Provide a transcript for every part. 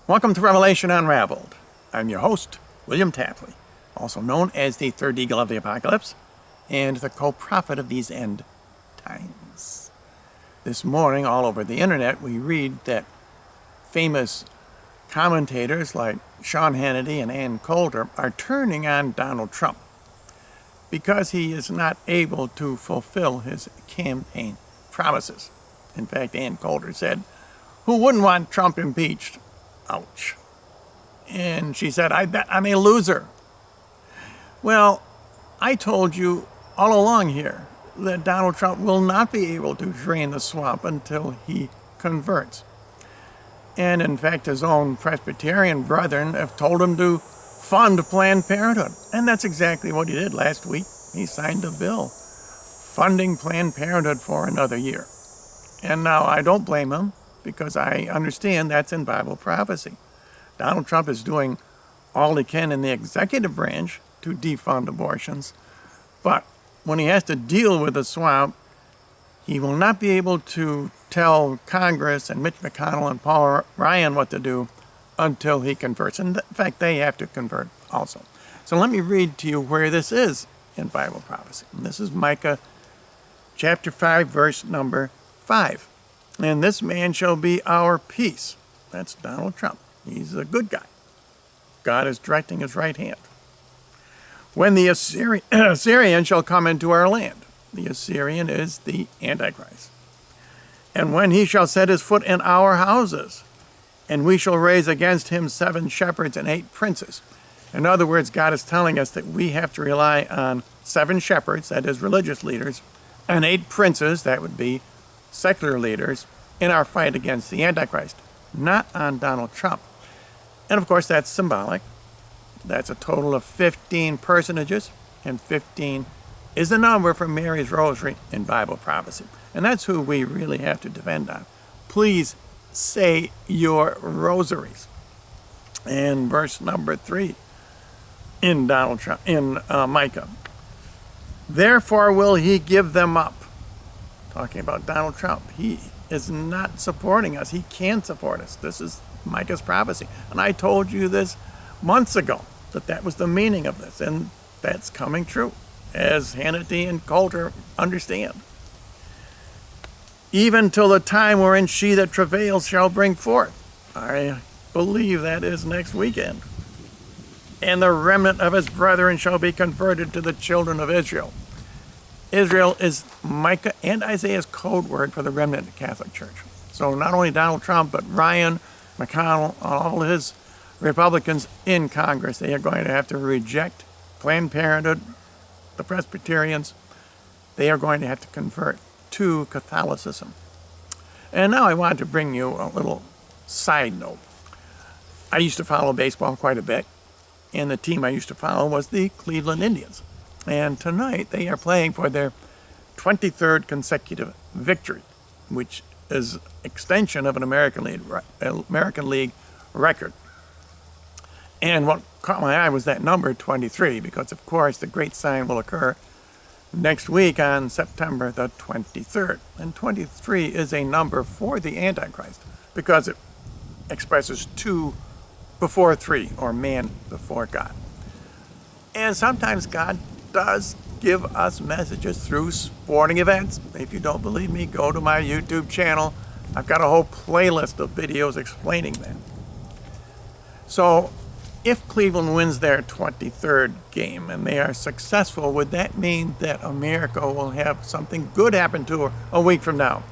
Welcome to Revelation Unraveled. I'm your host, William Tapley, also known as the third eagle of the apocalypse and the co-prophet of these end times. This morning, all over the internet, we read that famous commentators like Sean Hannity and Ann Coulter are turning on Donald Trump because he is not able to fulfill his campaign promises. In fact, Ann Coulter said, "Who wouldn't want Trump impeached?" Ouch. And she said, "I bet I'm a loser." Well, I told you all along here that Donald Trump will not be able to drain the swamp until he converts. And in fact, his own Presbyterian brethren have told him to fund Planned Parenthood. And that's exactly what he did last week. He signed a bill funding Planned Parenthood for another year. And now I don't blame him, because I understand that's in Bible prophecy. Donald Trump is doing all he can in the executive branch to defund abortions, but when he has to deal with the swamp, he will not be able to tell Congress and Mitch McConnell and Paul Ryan what to do until he converts. And in fact, they have to convert also. So let me read to you where this is in Bible prophecy. And this is Micah chapter 5, verse number 5. "And this man shall be our peace." That's Donald Trump. He's a good guy. God is directing his right hand. "When the Assyrian shall come into our land." The Assyrian is the Antichrist. "And when he shall set his foot in our houses, and we shall raise against him 7 shepherds and 8 princes." In other words, God is telling us that we have to rely on 7 shepherds, that is religious leaders, and 8 princes, that would be secular leaders, in our fight against the Antichrist, not on Donald Trump. And of course, that's symbolic. That's a total of 15 personages, and 15 is the number for Mary's rosary in Bible prophecy. And that's who we really have to depend on. Please say your rosaries. And verse number 3 in Micah. "Therefore will he give them up." Talking about Donald Trump. He is not supporting us. He can't support us. This is Micah's prophecy. And I told you this months ago, that was the meaning of this. And that's coming true, as Hannity and Coulter understand. "Even till the time wherein she that travails shall bring forth." I believe that is next weekend. "And the remnant of his brethren shall be converted to the children of Israel." Israel is Micah and Isaiah's code word for the remnant of the Catholic Church. So not only Donald Trump, but Ryan, McConnell, all of his Republicans in Congress, they are going to have to reject Planned Parenthood, the Presbyterians. They are going to have to convert to Catholicism. And now I want to bring you a little side note. I used to follow baseball quite a bit, and the team I used to follow was the Cleveland Indians. And tonight they are playing for their 23rd consecutive victory, which is extension of an American League record. And what caught my eye was that number 23, because of course the great sign will occur next week on September the 23rd. And 23 is a number for the Antichrist because it expresses 2 before 3, or man before God. And sometimes God does give us messages through sporting events. If you don't believe me, go to my YouTube channel. I've got a whole playlist of videos explaining that. So if Cleveland wins their 23rd game and they are successful, would that mean that America will have something good happen to her a week from now?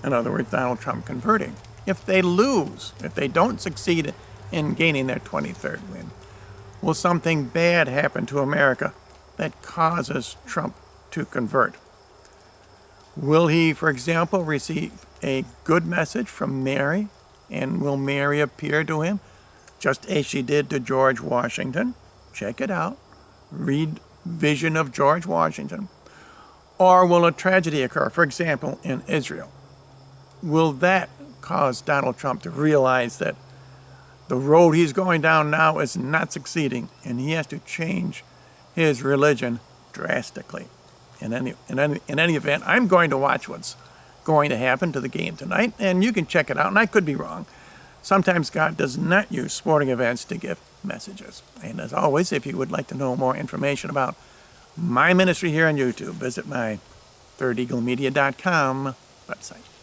In other words, Donald Trump converting. If they lose, if they don't succeed in gaining their 23rd win, will something bad happen to America that causes Trump to convert? Will he, for example, receive a good message from Mary, and will Mary appear to him just as she did to George Washington? Check it out. Read Vision of George Washington. Or will a tragedy occur, for example, in Israel? Will that cause Donald Trump to realize that the road he's going down now is not succeeding, and he has to change his religion drastically? In any event, I'm going to watch what's going to happen to the game tonight, and you can check it out, and I could be wrong. Sometimes God does not use sporting events to give messages. And as always, if you would like to know more information about my ministry here on YouTube, visit my thirdeaglemedia.com website.